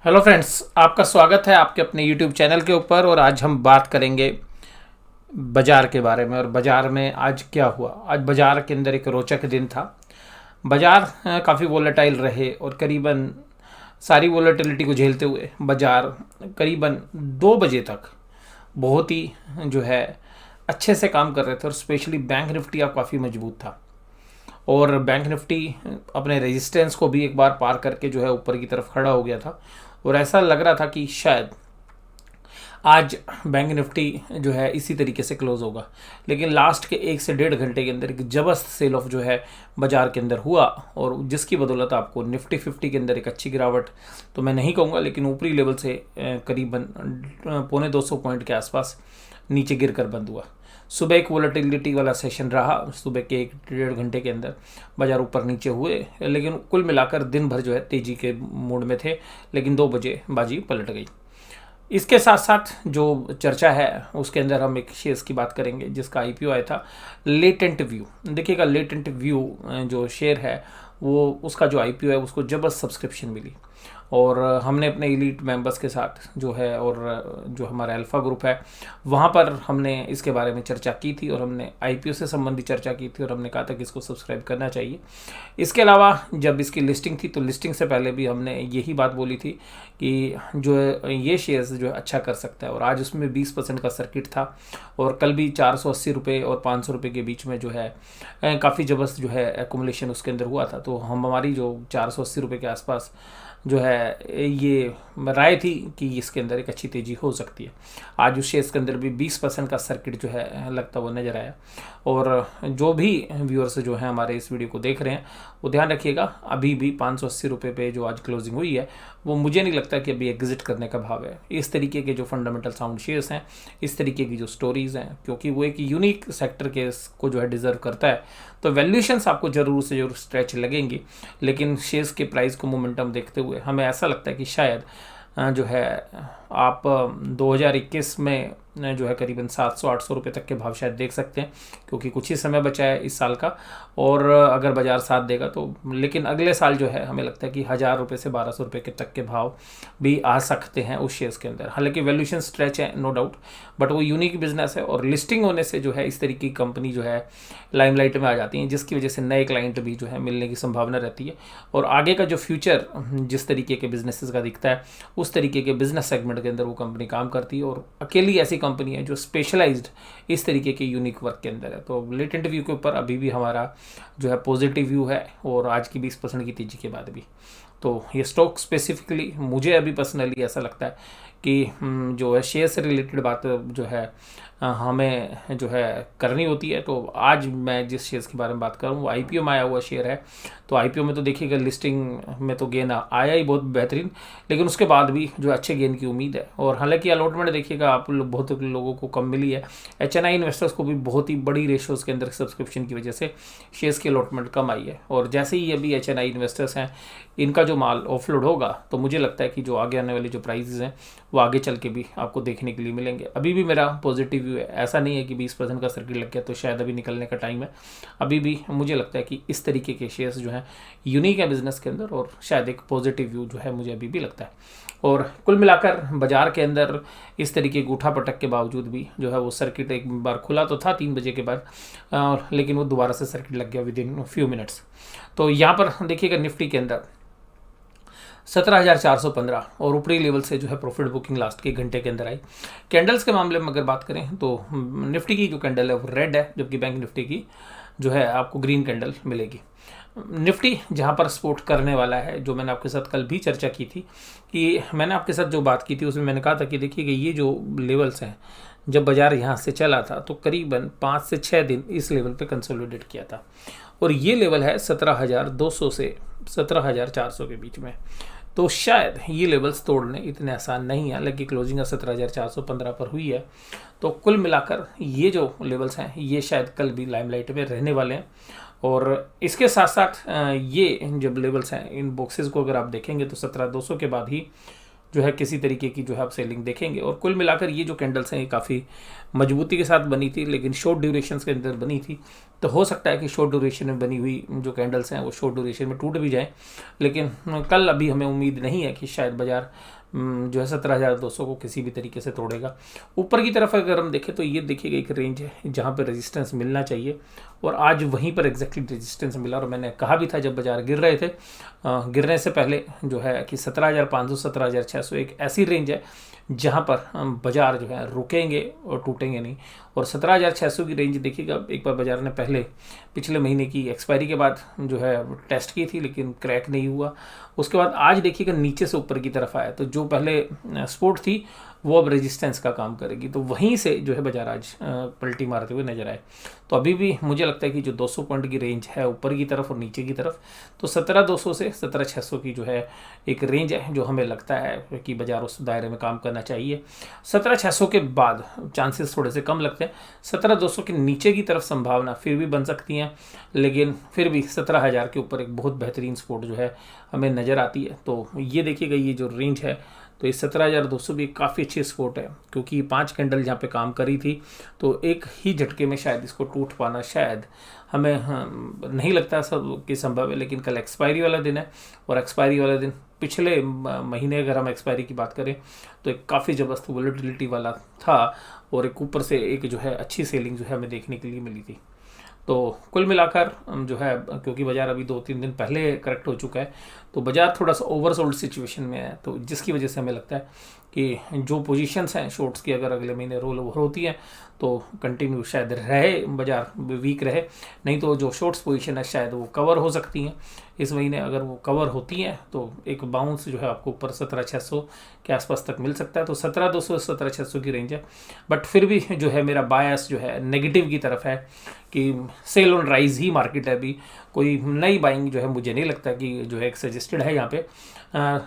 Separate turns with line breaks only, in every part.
Hello friends, आपका स्वागत है आपके अपने यूट्यूब चैनल के ऊपर। और आज हम बात करेंगे बाज़ार के बारे में। और बाज़ार में आज क्या हुआ। आज बाज़ार के अंदर एक रोचक दिन था। बाज़ार काफ़ी वोलेटाइल रहे और करीबन सारी वोलेटिलिटी को झेलते हुए बाज़ार करीबन 2 बजे तक बहुत ही जो है अच्छे से काम कर रहे थे। और स्पेशली बैंक निफ्टी अब काफ़ी मजबूत था और बैंक निफ्टी अपने रेजिस्टेंस को भी एक बार पार करके जो है ऊपर की तरफ खड़ा हो गया था। और ऐसा लग रहा था कि शायद आज बैंक निफ्टी जो है इसी तरीके से क्लोज होगा। लेकिन लास्ट के 1 से 1.5 घंटे के अंदर एक ज़बरदस्त सेल ऑफ जो है बाज़ार के अंदर हुआ, और जिसकी बदौलत आपको निफ्टी 50 के अंदर एक अच्छी गिरावट तो मैं नहीं कहूँगा, लेकिन ऊपरी लेवल से करीबन 250 पॉइंट के आसपास नीचे गिर कर बंद हुआ। सुबह एक वोलेटिलिटी वाला सेशन रहा। सुबह के 1 से 1.5 घंटे के अंदर बाजार ऊपर नीचे हुए, लेकिन कुल मिलाकर दिन भर जो है तेजी के मूड में थे। लेकिन 2 बजे बाजी पलट गई। इसके साथ साथ जो चर्चा है उसके अंदर हम एक शेयर्स की बात करेंगे जिसका आईपीओ आया था, लेटेंट व्यू। देखिएगा, लेटेंट व्यू जो शेयर है वो उसका जो आईपीओ है उसको जबरदस्त सब्सक्रिप्शन मिली। और हमने अपने एलीट मेंबर्स के साथ जो है, और जो हमारा अल्फ़ा ग्रुप है वहाँ पर हमने इसके बारे में चर्चा की थी और हमने आईपीओ से संबंधित चर्चा की थी और हमने कहा था कि इसको सब्सक्राइब करना चाहिए। इसके अलावा जब इसकी लिस्टिंग थी तो लिस्टिंग से पहले भी हमने यही बात बोली थी कि जो है ये शेयर्स जो है अच्छा कर सकता है। और आज उसमें 20% का सर्किट था और कल भी 480 रुपये और 500 रुपये के बीच में जो है काफ़ी ज़बरदस्त जो है एक्यूमुलेशन उसके अंदर हुआ था। तो हमारी जो 480 रुपये के आसपास जो है ये राय थी कि इसके अंदर एक अच्छी तेज़ी हो सकती है। आज उस शेयर्स के अंदर भी 20% का सर्किट जो है लगता हुआ नज़र आया। और जो भी व्यूअर्स जो हैं हमारे इस वीडियो को देख रहे हैं वो ध्यान रखिएगा, अभी भी 580 रुपये पे जो आज क्लोजिंग हुई है वो मुझे नहीं लगता कि अभी एग्जिट करने का भाव है। इस तरीके के जो फंडामेंटल साउंड शेयर्स हैं, इस तरीके की जो स्टोरीज़ हैं, क्योंकि वो एक यूनिक सेक्टर के को जो है डिज़र्व करता है, तो वैल्यूएशंस आपको ज़रूर से ज़रूर स्ट्रेच लगेंगी। लेकिन शेयर्स के प्राइस को मोमेंटम देखते हुए हमें ऐसा लगता है कि शायद जो है आप 2021 में जो है करीबन 700-800 रुपये तक के भाव शायद देख सकते हैं, क्योंकि कुछ ही समय बचा है इस साल का। और अगर बाज़ार साथ देगा तो, लेकिन अगले साल जो है हमें लगता है कि 1000 रुपये से 1200 रुपये के तक के भाव भी आ सकते हैं उस शेयर्स के अंदर। हालांकि वैल्यूएशन स्ट्रेच है नो डाउट, बट वो यूनिक बिजनेस है और लिस्टिंग होने से जो है इस तरीके की कंपनी जो है लाइमलाइट में आ जाती हैं, जिसकी वजह से नए क्लाइंट भी जो है मिलने की संभावना रहती है। और आगे का जो फ्यूचर जिस तरीके के बिजनेसेस का दिखता है उस तरीके के बिजनेस सेगमेंट के अंदर वो कंपनी काम करती है, और अकेली ऐसी कंपनी है जो स्पेशलाइज्ड इस तरीके के यूनिक वर्क के अंदर है। तो लेटेंट व्यू के ऊपर अभी भी हमारा जो है पॉजिटिव व्यू है, और आज की 20% की तेजी के बाद भी। तो ये स्टॉक स्पेसिफिकली मुझे अभी पर्सनली ऐसा लगता है कि जो है शेयर से रिलेटेड बात जो है हमें जो है करनी होती है। तो आज मैं जिस शेयर्स के बारे में बात करूँ वो आईपीओ में आया हुआ शेयर है। तो आईपीओ में तो देखिएगा लिस्टिंग में तो गेन आया ही बहुत बेहतरीन, लेकिन उसके बाद भी जो अच्छे गेन की उम्मीद है। और हालांकि अलॉटमेंट देखिएगा आप लोग बहुत लोगों को कम मिली है। एचएनआई इन्वेस्टर्स को भी बहुत ही बड़ी रेशोज़ के अंदर सब्सक्रिप्शन की वजह से शेयर्स की अलॉटमेंट कम आई है। और जैसे ही अभी एचएनआई इन्वेस्टर्स हैं इनका जो माल ऑफलोड होगा तो मुझे लगता है कि जो आगे आने वाली जो प्राइजेज़ हैं वो आगे चल के भी आपको देखने के लिए मिलेंगे। अभी भी मेरा पॉजिटिव व्यू है, ऐसा नहीं है कि 20% का सर्किट लग गया तो शायद अभी निकलने का टाइम है। अभी भी मुझे लगता है कि इस तरीके के शेयर्स जो हैं यूनिक है बिजनेस के अंदर, और शायद एक पॉजिटिव व्यू जो है मुझे अभी भी लगता है। और कुल मिलाकर बाजार के अंदर इस तरीके के उठा पटक के बावजूद भी जो है वो सर्किट एक बार खुला तो था 3 बजे के बाद, लेकिन वो दोबारा से सर्किट लग गया विद इन फ्यू मिनट्स। तो यहाँ पर देखिएगा निफ्टी के अंदर 17,415 और ऊपरी लेवल से जो है प्रॉफिट बुकिंग लास्ट के घंटे के अंदर आई। कैंडल्स के मामले में अगर बात करें तो निफ्टी की जो कैंडल है वो रेड है, जबकि बैंक निफ्टी की जो है आपको ग्रीन कैंडल मिलेगी। निफ्टी जहाँ पर सपोर्ट करने वाला है, जो मैंने आपके साथ कल भी चर्चा की थी, कि मैंने आपके साथ जो बात की थी उसमें मैंने कहा था कि देखिए कि ये जो लेवल्स हैं, जब बाजार यहाँ से चला था तो करीबन 5 से 6 दिन इस लेवल पे कंसोलिडेट किया था, और ये लेवल है 17,200 से 17,400 के बीच में। तो शायद ये लेवल्स तोड़ने इतने आसान नहीं है, हालांकि क्लोजिंग 17,415 पर हुई है। तो कुल मिलाकर ये जो लेवल्स हैं ये शायद कल भी लाइमलाइट में रहने वाले हैं। और इसके साथ साथ ये जब लेवल्स हैं इन बॉक्सेस को अगर आप देखेंगे तो 17,200 के बाद ही जो है किसी तरीके की जो है आप सेलिंग देखेंगे। और कुल मिलाकर ये जो कैंडल्स हैं ये काफ़ी मजबूती के साथ बनी थी, लेकिन शॉर्ट ड्यूरेशन के अंदर बनी थी। तो हो सकता है कि शॉर्ट ड्यूरेशन में बनी हुई जो कैंडल्स हैं वो शॉर्ट ड्यूरेशन में टूट भी जाएँ, लेकिन कल अभी हमें उम्मीद नहीं है कि शायद बाजार जो है 17,200 को किसी भी तरीके से तोड़ेगा। ऊपर की तरफ अगर हम देखें तो ये देखिएगा एक रेंज है जहाँ पर रेजिस्टेंस मिलना चाहिए, और आज वहीं पर एग्जैक्टली रेजिस्टेंस मिला। और मैंने कहा भी था जब बाजार गिर रहे थे, गिरने से पहले जो है कि 17,500 17,600 एक ऐसी रेंज है जहाँ पर बाजार जो है रुकेंगे और टूटेंगे नहीं। और 17,600 की रेंज देखिएगा, एक बार बाजार ने पहले पिछले महीने की एक्सपायरी के बाद जो है टेस्ट की थी, लेकिन क्रैक नहीं हुआ। उसके बाद आज देखिएगा नीचे से ऊपर की तरफ आया, तो जो पहले सपोर्ट थी वो अब रेजिस्टेंस का काम करेगी, तो वहीं से जो है बाजार आज पलटी मारते हुए नजर आए। तो अभी भी मुझे लगता है कि जो 200 पॉइंट की रेंज है ऊपर की तरफ और नीचे की तरफ, तो 17,200 से 17,600 की जो है एक रेंज है जो हमें लगता है कि बाजार उस दायरे में काम करना चाहिए। 17,600 के बाद चांसेस थोड़े से कम लगते हैं। 17,200 के नीचे की तरफ संभावना फिर भी बन सकती हैं, लेकिन फिर भी 17,000 के ऊपर एक बहुत बेहतरीन सपोर्ट जो है हमें नज़र आती है। तो ये देखिएगा ये जो रेंज है, तो ये 17,200 भी काफ़ी अच्छी सपोर्ट है, क्योंकि 5 कैंडल जहाँ पे काम करी थी, तो एक ही झटके में शायद इसको टूट पाना शायद हमें नहीं लगता सब कि संभव है। लेकिन कल एक्सपायरी वाला दिन है, और एक्सपायरी वाला दिन पिछले महीने अगर हम एक्सपायरी की बात करें तो एक काफ़ी ज़बरदस्त वोलेटिलिटी वाला था, और एक ऊपर से एक जो है अच्छी सेलिंग जो है हमें देखने के लिए मिली थी। तो कुल मिलाकर जो है, क्योंकि बाजार अभी 2-3 दिन पहले करेक्ट हो चुका है, तो बाजार थोड़ा सा ओवरसोल्ड सिचुएशन में है, तो जिसकी वजह से हमें लगता है कि जो पोजीशंस हैं शॉर्ट्स की अगर अगले महीने रोल ओवर होती हैं तो कंटिन्यू शायद रहे, बाजार वीक रहे, नहीं तो जो शॉर्ट्स पोजीशन है शायद वो कवर हो सकती हैं इस महीने। अगर वो कवर होती हैं तो एक बाउंस जो है आपको ऊपर 17,600 के आसपास तक मिल सकता है। तो 17,200 17,600 की रेंज है, बट फिर भी जो है मेरा बायस जो है नेगेटिव की तरफ है कि सेल ऑन राइज ही मार्केट है। अभी कोई नई बाइंग जो है मुझे नहीं लगता कि जो है एक सजेस्टेड है यहाँ पे,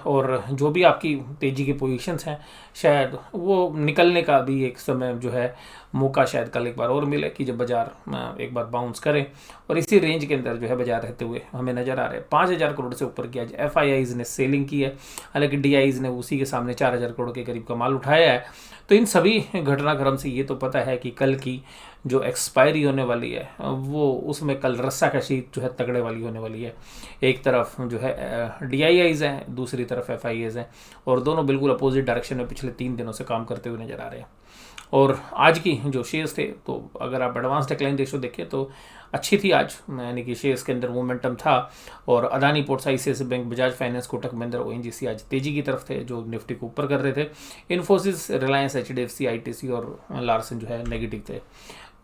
और जो भी आपकी तेज़ी की पोजीशंस हैं शायद वो निकलने का भी एक समय जो है मौका शायद कल एक बार और मिले कि जब बाजार एक बार बाउंस करें, और इसी रेंज के अंदर जो है बाजार रहते हुए हमें नज़र आ रहे हैं। 5,000 करोड़ से ऊपर की आज FIIs ने सेलिंग की है, हालांकि DIs ने उसी के सामने 4,000 करोड़ के करीब का माल उठाया है। तो इन सभी घटनाक्रम से ये तो पता है कि कल की जो एक्सपायरी होने वाली है वो उसमें कल रस्साकशी जो है तगड़े वाली होने वाली है। एक तरफ जो है DIIs हैं, दूसरी तरफ FIIs हैं, और दोनों बिल्कुल अपोजिट डायरेक्शन में पिछले 3 दिनों से काम करते हुए नजर आ रहे हैं। और आज की जो शेयर्स थे, तो अगर आप एडवांस डिक्लाइन रेशो देखें तो अच्छी थी आज, यानी कि शेयर्स के अंदर मोमेंटम था। और Adani ports, ICICI bank, Bajaj finance, Kotak Mahindra, ONGC आज तेजी की तरफ थे जो निफ्टी को ऊपर कर रहे थे। इन्फोसिस, रिलायंस, HDFC, ITC और लार्सन जो है नेगेटिव थे।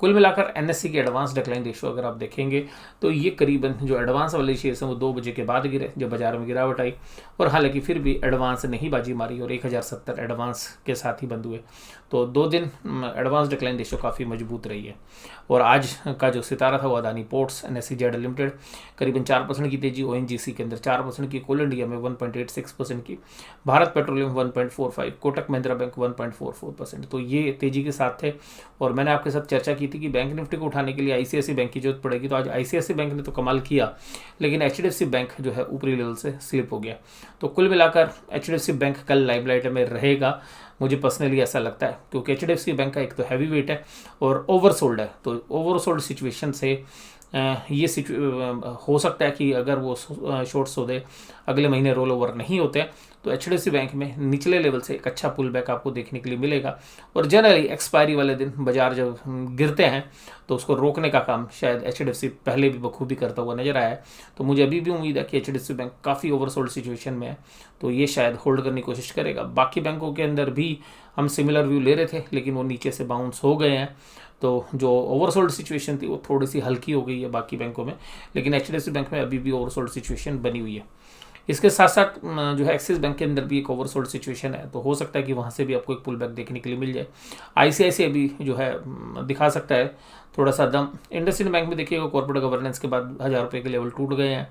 कुल मिलाकर NSE की एडवांस डिक्लाइन रेशो अगर आप देखेंगे तो ये करीबन जो एडवांस वाले शेयर्स हैं वो 2 बजे के बाद गिरे जब बाजार में गिरावट आई, और हालांकि फिर भी एडवांस ने ही बाजी मारी और 1,070 एडवांस के साथ ही बंद हुए। तो 2 दिन एडवांस डिक्लाइन रेशो काफ़ी मजबूत रही है। और आज का जो सितारा था वो अदानी पोर्ट्स, NSE लिमिटेड करीबन 4% की तेजी, ONGC के अंदर 4% की, कोल इंडिया में 1.86% की, भारत पेट्रोलियम 1.45, कोटक महिंद्रा बैंक 1.44%। तो ये तेजी के साथ थे। और मैंने आपके साथ चर्चा की थी कि बैंक निफ्टी को उठाने के लिए ICICI बैंक की जरूरत पड़ेगी, तो आज ICICI बैंक ने तो कमाल किया, लेकिन HDFC बैंक जो है ऊपरी लेवल से स्लिप हो गया। तो कुल मिलाकर HDFC बैंक कल लाइमलाइट में रहेगा, मुझे पर्सनली ऐसा लगता है, क्योंकि HDFC बैंक का एक तो हैवी वेट है और ओवरसोल्ड है। तो ओवरसोल्ड सिचुएशन से ये हो सकता है कि अगर वो शॉर्ट सौदे अगले महीने रोल ओवर नहीं होते तो HDFC बैंक में निचले लेवल से एक अच्छा पुल बैक आपको देखने के लिए मिलेगा। और जनरली एक्सपायरी वाले दिन बाजार जब गिरते हैं तो उसको रोकने का काम शायद HDFC पहले भी बखूबी करता हुआ नजर आया है। तो मुझे अभी भी उम्मीद है कि HDFC बैंक काफ़ी ओवरसोल्ड सिचुएशन में है, तो ये शायद होल्ड करने की कोशिश करेगा। बाकी बैंकों के अंदर भी हम सिमिलर व्यू ले रहे थे, लेकिन वो नीचे से बाउंस हो गए हैं। तो जो ओवरसोल्ड सिचुएशन थी वो थोड़ी सी हल्की हो गई है बाकी बैंकों में, लेकिन HDFC बैंक में अभी भी ओवरसोल्ड सिचुएशन बनी हुई है। इसके साथ साथ जो है एक्सिस बैंक के अंदर भी एक ओवरसोल्ड सिचुएशन है, तो हो सकता है कि वहाँ से भी आपको एक पुल बैक देखने के लिए मिल जाए। ICICI भी जो है दिखा सकता है थोड़ा सा दम। इंडसइंड बैंक में देखिएगा कॉर्पोरेट गवर्नेंस के बाद 1,000 रुपये के लेवल टूट गए हैं,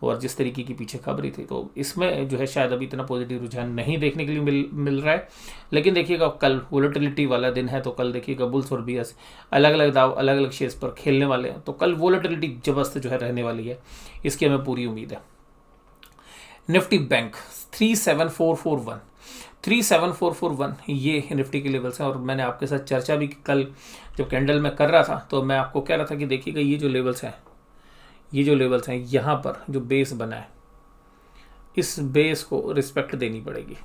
और जिस तरीके की पीछे खबरी थी, तो इसमें जो है शायद अभी इतना पॉजिटिव रुझान नहीं देखने के लिए मिल रहा है। लेकिन देखिएगा कल वोलेटिलिटी वाला दिन है, तो कल देखिएगा बुल्स और बीयर्स अलग अलग दाव अलग अलग शेयर्स पर खेलने वाले हैं, तो कल वोलेटिलिटी जबरदस्त जो है रहने वाली है, इसकी हमें पूरी उम्मीद है। निफ्टी बैंक 37441 37441 ये निफ्टी के लेवल्स हैं। और मैंने आपके साथ चर्चा भी कल जब कैंडल में कर रहा था तो मैं आपको कह रहा था कि देखिएगा ये जो लेवल्स हैं यहाँ पर जो बेस बना है, इस बेस को रिस्पेक्ट देनी पड़ेगी।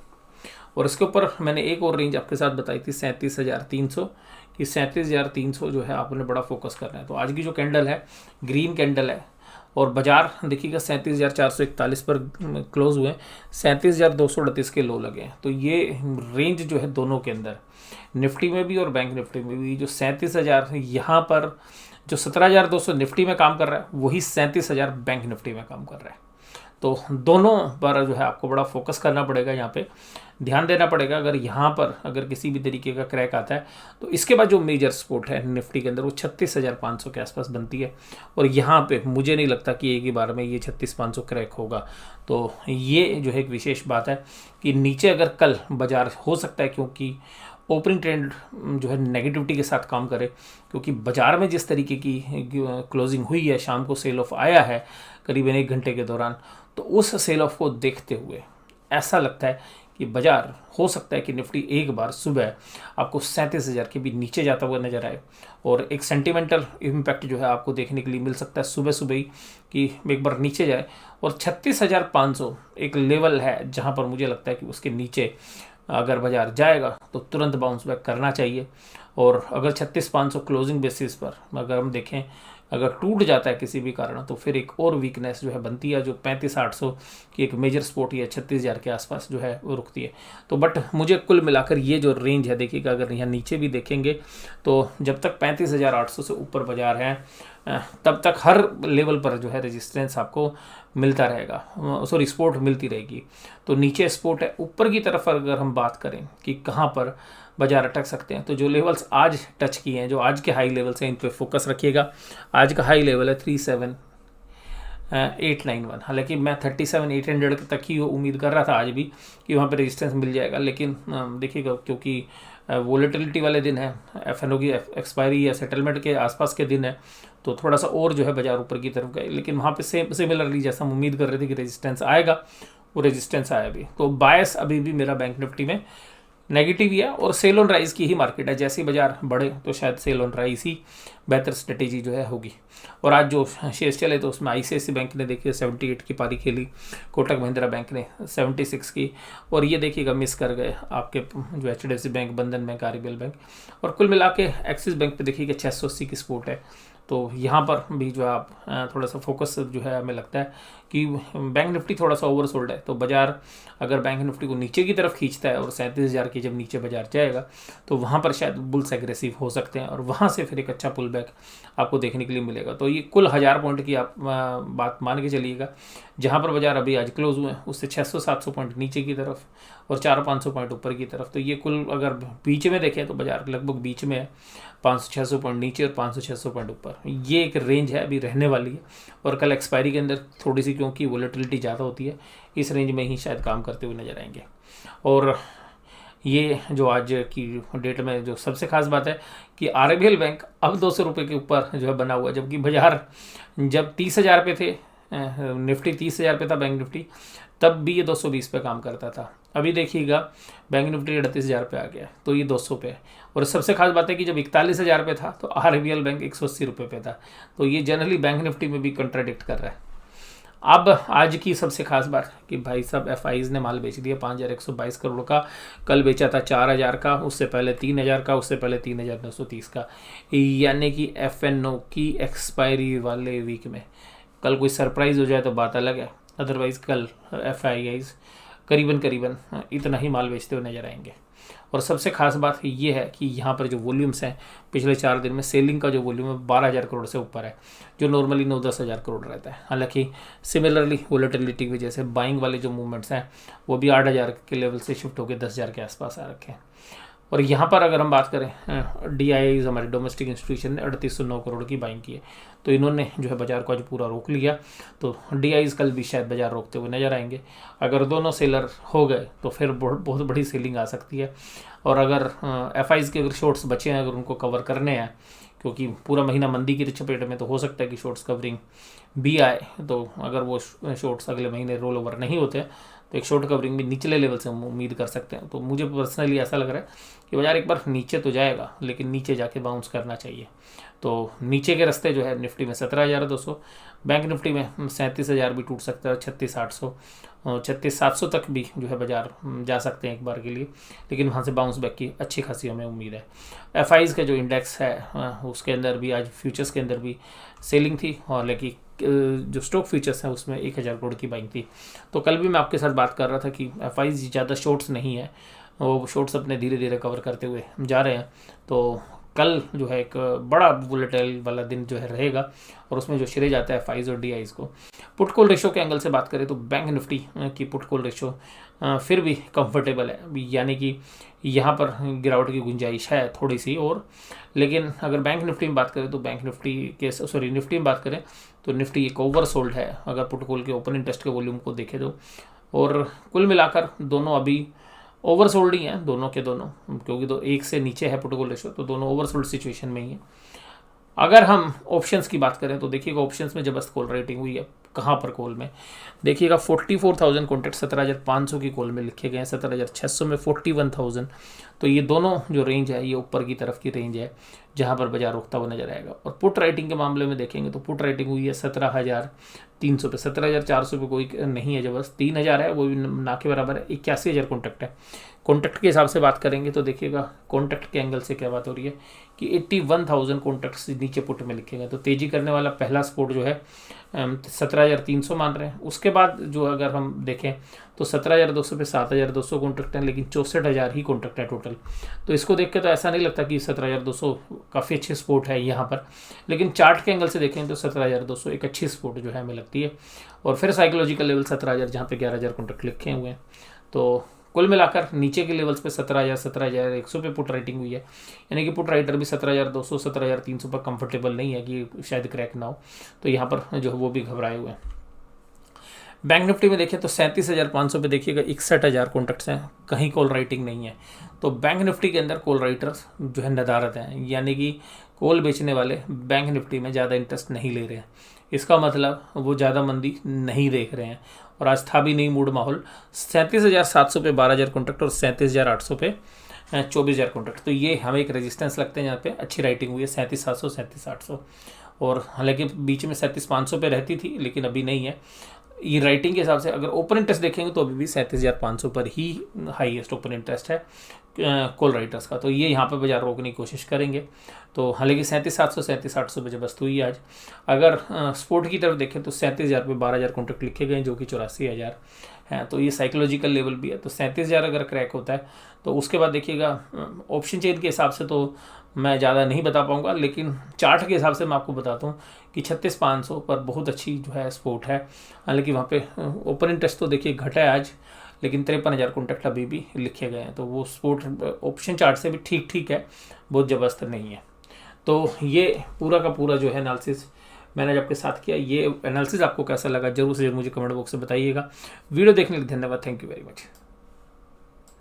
और इसके ऊपर मैंने एक और रेंज आपके साथ बताई थी 37,300 कि 37,300 जो है आपने बड़ा फोकस करना है। तो आज की जो कैंडल है ग्रीन कैंडल है और बाजार देखिएगा 37,441 पर क्लोज हुए, 37,238 के लो लगे हैं। तो ये रेंज जो है दोनों के अंदर, निफ्टी में भी और बैंक निफ्टी में भी, जो 37,000 यहाँ पर जो 17,200 निफ्टी में काम कर रहा है वही 37,000 बैंक निफ्टी में काम कर रहा है। तो दोनों पर जो है आपको बड़ा फोकस करना पड़ेगा, यहाँ पे ध्यान देना पड़ेगा। अगर यहाँ पर अगर किसी भी तरीके का क्रैक आता है तो इसके बाद जो मेजर सपोर्ट है निफ्टी के अंदर वो 36,500 के आसपास बनती है। और यहाँ पे मुझे नहीं लगता कि एक ही बार में ये 36,500 क्रैक होगा। तो ये जो है एक विशेष बात है कि नीचे अगर कल बाजार हो सकता है, क्योंकि ओपनिंग ट्रेंड जो है नेगेटिविटी के साथ काम करे, क्योंकि बाजार में जिस तरीके की क्लोजिंग हुई है, शाम को सेल ऑफ आया है करीबन 1 घंटे के दौरान, तो उस सेल ऑफ को देखते हुए ऐसा लगता है कि बाजार हो सकता है कि निफ्टी एक बार सुबह आपको 37,000 के भी नीचे जाता हुआ नजर आए। और एक सेंटिमेंटल इम्पैक्ट जो है आपको देखने के लिए मिल सकता है सुबह सुबह ही कि एक बार नीचे जाए। और 36,500 एक लेवल है जहां पर मुझे लगता है कि उसके नीचे अगर बाजार जाएगा तो तुरंत बाउंस बैक करना चाहिए। और अगर 36,500 क्लोजिंग बेसिस पर अगर हम देखें, अगर टूट जाता है किसी भी कारण, तो फिर एक और वीकनेस जो है बनती है, जो 35,800 की एक मेजर सपोर्ट या 36,000 के आसपास जो है वो रुकती है। तो बट मुझे कुल मिलाकर ये जो रेंज है, देखिएगा अगर यहाँ नीचे भी देखेंगे तो जब तक 35,800 से ऊपर बाजार है तब तक हर लेवल पर जो है रेजिस्टेंस आपको मिलता रहेगा, सॉरी सपोर्ट मिलती रहेगी। तो नीचे सपोर्ट है, ऊपर की तरफ अगर हम बात करें कि कहाँ पर बाजार अटक सकते हैं, तो जो लेवल्स आज टच किए हैं, जो आज के हाई लेवल्स हैं, इन पे फोकस रखिएगा। आज का हाई लेवल है 37,891। हालांकि मैं 37,800 तक ही उम्मीद कर रहा था आज भी कि वहाँ पे रेजिस्टेंस मिल जाएगा, लेकिन देखिएगा क्योंकि वोलेटिलिटी वाले दिन है, एफएनओ की एक्सपायरी या सेटलमेंट के आसपास के दिन है, तो थोड़ा सा और जो है बाजार ऊपर की तरफ गए। लेकिन वहाँ पे सिमिलरली जैसा हम उम्मीद कर रहे थे कि रेजिस्टेंस आएगा, वो रेजिस्टेंस आया भी। तो बायस अभी भी मेरा बैंक निफ्टी में नेगेटिव ही है और सेल ऑन राइज की ही मार्केट है। जैसे ही बाजार बढ़े तो शायद सेल ऑन राइज ही बेहतर स्ट्रेटेजी जो है होगी। और आज जो शेयर चले तो उसमें आईसीआईसी बैंक ने देखिए 78 की पारी खेली, कोटक महिंद्रा बैंक ने 76 की, और ये देखिएगा मिस कर गए आपके जो एचडीएफसी बैंक, बंधन बैंक, आरबीएल बैंक, और कुल मिला के एक्सिस बैंक पे देखिएगा 680 की सपोर्ट है। तो यहाँ पर भी जो है आप थोड़ा सा फोकस जो है हमें लगता है कि बैंक निफ्टी थोड़ा सा ओवरसोल्ड है। तो बाजार अगर बैंक निफ्टी को नीचे की तरफ खींचता है और 37,000 के जब नीचे बाजार जाएगा तो वहाँ पर शायद बुल्स एग्रेसिव हो सकते हैं और वहाँ से फिर एक अच्छा पुल बैक आपको देखने के लिए मिलेगा। तो ये कुल 1000 पॉइंट की आप बात मान के चलिएगा, जहाँ पर बाजार अभी आज क्लोज हुए हैं उससे 600-700 पॉइंट नीचे की तरफ और 400-500 पॉइंट ऊपर की तरफ। तो ये कुल अगर बीच में देखें तो बाजार लगभग बीच में है, 500-600 पॉइंट नीचे और 500-600 पॉइंट ऊपर। ये एक रेंज है, अभी रहने वाली है। और कल एक्सपायरी के अंदर थोड़ी सी क्योंकि वोलेटिलिटी ज़्यादा होती है, इस रेंज में ही शायद काम करते हुए नजर आएंगे। और ये जो आज की डेट में जो सबसे खास बात है कि आरबीएल बैंक अब 200 रुपये के ऊपर जो है बना हुआ, जबकि बाजार जब 30,000 पे थे, निफ्टी 30,000 पे था बैंक निफ्टी, तब भी ये 220 पे काम करता था। अभी देखिएगा बैंक निफ्टी 38,000 पे आ गया, तो ये 200 पे है। और सबसे खास बात है कि जब 41,000 पे था तो आरबीएल बैंक 180 रुपये पे था। तो ये जनरली बैंक निफ्टी में भी कंट्राडिक्ट कर रहा है। अब आज की सबसे खास बात कि भाई साहब एफआईज ने माल बेच दिया 5,122 करोड़ का। कल बेचा था 4,000 का, उससे पहले 3,000 का, उससे पहले 3,930 का। यानी कि एफएनओ की एक्सपायरी वाले वीक में कल कोई सरप्राइज हो जाए तो बात अलग है, अदरवाइज कल एफआईआईज करीबन इतना ही माल बेचते हुए नजर आएंगे। और सबसे खास बात ये है कि यहाँ पर जो वॉल्यूम्स हैं पिछले 4 दिन में, सेलिंग का जो वॉल्यूम है 12,000 करोड़ से ऊपर है, जो नॉर्मली 9-10 हज़ार करोड़ रहता है। हालांकि सिमिलरली वोलेटिलिटी की वजह से बाइंग वाले जो मूवमेंट्स हैं वो भी 8,000 के लेवल से शिफ्ट होकर 10,000 के आसपास आ रखे हैं। और यहाँ पर अगर हम बात करें डीआईआईज, हमारे डोमेस्टिक इंस्टीट्यूशन ने 3,809 करोड़ की बाइंग की है, तो इन्होंने जो है बाजार को आज पूरा रोक लिया। तो डीआईआईज कल भी शायद बाजार रोकते हुए नजर आएंगे। अगर दोनों सेलर हो गए तो फिर बहुत बड़ी सेलिंग आ सकती है। और अगर एफआईज के अगर शॉर्ट्स बचे हैं, अगर उनको कवर करने हैं, क्योंकि पूरा महीना मंदी की चपेट में, तो हो सकता है कि शॉर्ट्स कवरिंग भी आए। तो अगर वो शॉर्ट्स अगले महीने रोल ओवर नहीं होते तो एक शॉर्ट कवरिंग भी निचले लेवल से हम उम्मीद कर सकते हैं। तो मुझे पर्सनली ऐसा लग रहा है कि बाजार एक बार नीचे तो जाएगा, लेकिन नीचे जाके बाउंस करना चाहिए। तो नीचे के रास्ते जो है निफ्टी में 17,200, बैंक निफ्टी में 37,000 भी टूट सकता है, 36,800 और 36,700 तक भी जो है बाजार जा सकते हैं एक बार के लिए, लेकिन वहाँ से बाउंस बैक की अच्छी खासी हमें उम्मीद है। एफआईज का जो इंडेक्स है उसके अंदर भी आज फ्यूचर्स के अंदर भी सेलिंग थी, और लेकिन जो स्टॉक फ्यूचर्स हैं उसमें 1,000 करोड़ की बाइंग थी। तो कल भी मैं आपके साथ बात कर रहा था कि एफआईज ज़्यादा शॉर्ट्स नहीं है, वो शॉर्ट्स अपने धीरे धीरे कवर करते हुए जा रहे हैं। तो कल जो है एक बड़ा वोलेटाइल वाला दिन जो है रहेगा, और उसमें जो श्रेय जाता है एफआईज और डीआईज को। पुट कॉल रेशो के एंगल से बात करें तो बैंक निफ्टी की पुट कॉल रेशो फिर भी कंफर्टेबल है, यानी कि यहाँ पर गिरावट की गुंजाइश है थोड़ी सी और। लेकिन अगर बैंक निफ्टी में बात करें तो बैंक निफ्टी के निफ्टी में बात करें तो निफ्टी एक ओवर सोल्ड है अगर पुट कॉल के ओपन इंटरेस्ट के वॉल्यूम को देखें तो। और कुल मिलाकर दोनों अभी ओवर सोल्ड ही हैं, दोनों के दोनों, क्योंकि तो एक से नीचे है पुट कॉल रेशो, तो दोनों ओवर सोल्ड सिचुएशन में ही है। अगर हम ऑप्शंस की बात करें तो देखिएगा ऑप्शंस में जबरदस्त कॉल रेटिंग हुई है। कहाँ पर कॉल में देखिएगा 44,000 कॉन्टैक्ट 17,500 की कॉल में लिखे गए हैं, 17,600 में 41,000। तो ये दोनों जो रेंज है ये ऊपर की तरफ की रेंज है जहाँ पर बाजार रुकता हुआ नजर आएगा। और पुट राइटिंग के मामले में देखेंगे तो पुट राइटिंग हुई है 17,300 पे, 17,400 पे कोई नहीं है, जबरदस्त 3,000 है, वो भी ना के बराबर है। 81,000 कॉन्टैक्ट है। कॉन्टैक्ट के हिसाब से बात करेंगे तो देखिएगा कॉन्टैक्ट के एंगल से क्या बात हो रही है कि 81,000 कॉन्टैक्ट्स नीचे पुट में लिखे गए। तो तेजी करने वाला पहला सपोर्ट जो है 17,300 मान रहे हैं। उसके बाद जो अगर हम देखें तो 17,200 पे 7,200 कॉन्टैक्ट हैं, लेकिन 64,000 ही कॉन्टैक्ट है टोटल। तो इसको देख के तो ऐसा नहीं लगता कि 17,200 काफ़ी अच्छी सपोर्ट है यहाँ पर, लेकिन चार्ट के एंगल से देखें तो 17,200 एक अच्छी सपोर्ट जो है हमें लगती है। और फिर साइकोलॉजिकल लेवल 17,000 जहाँ पे 11,000 कॉन्टैक्ट लिखे हुए हैं। तो कुल मिलाकर नीचे के लेवल्स पे 17,000 17,100 पे पुट राइटिंग हुई है, यानी कि पुट राइटर भी 17,200 17,300 पर कंफर्टेबल नहीं है कि शायद क्रैक ना हो, तो यहाँ पर जो है वो भी घबराए हुए हैं। बैंक निफ्टी में देखें तो 37,500 पे देखिएगा 61,000 कॉन्टैक्ट्स हैं, कहीं कॉल राइटिंग नहीं है। तो बैंक निफ्टी के अंदर कॉल राइटर्स जो है नदारत हैं, यानी कि कॉल बेचने वाले बैंक निफ्टी में ज़्यादा इंटरेस्ट नहीं ले रहे हैं। इसका मतलब वो ज़्यादा मंदी नहीं देख रहे हैं, और आज था भी नहीं मूड माहौल। 37,700 पे 12,000 कॉन्टैक्ट और 37,800 पे 24,000 कॉन्टैक्ट। तो ये हमें एक रेजिस्टेंस लगते हैं जहाँ पे अच्छी राइटिंग हुई है 37,700 37,800, और हालांकि बीच में 37,500 पे रहती थी, लेकिन अभी नहीं है। ये राइटिंग के हिसाब से अगर ओपन इंटरेस्ट देखेंगे तो अभी भी 37,500 पर ही हाईएस्ट ओपन इंटरेस्ट है कॉल राइटर्स का। तो ये यहाँ पे बाजार रोकने की कोशिश करेंगे। तो हालांकि 37,700 37,800 पे जबरदस्त हुई आज। अगर स्पोर्ट की तरफ देखें तो 37,000 पे 12,000 कॉन्टैक्ट लिखे गए जो कि 84,000 हैं। तो ये साइकोलॉजिकल लेवल भी है। तो 37,000 अगर क्रैक होता है तो उसके बाद देखिएगा ऑप्शन चेन के हिसाब से तो मैं ज़्यादा नहीं बता पाऊंगा, लेकिन चार्ट के हिसाब से मैं आपको बताता हूँ कि 36,500 पर बहुत अच्छी जो है सपोर्ट है। हालांकि वहाँ पे ओपन इंटरेस्ट तो देखिए घटा है आज, लेकिन 53,000 कॉन्टैक्ट अभी भी लिखे गए हैं। तो वो सपोर्ट ऑप्शन चार्ट से भी ठीक ठीक है, बहुत ज़बरदस्त नहीं है। तो ये पूरा का पूरा जो है एनालिसिस मैंने आपके साथ किया। ये एनालिसिस आपको कैसा लगा जरूर से मुझे कमेंट बॉक्स में बताइएगा। वीडियो देखने के लिए धन्यवाद। Thank you very much.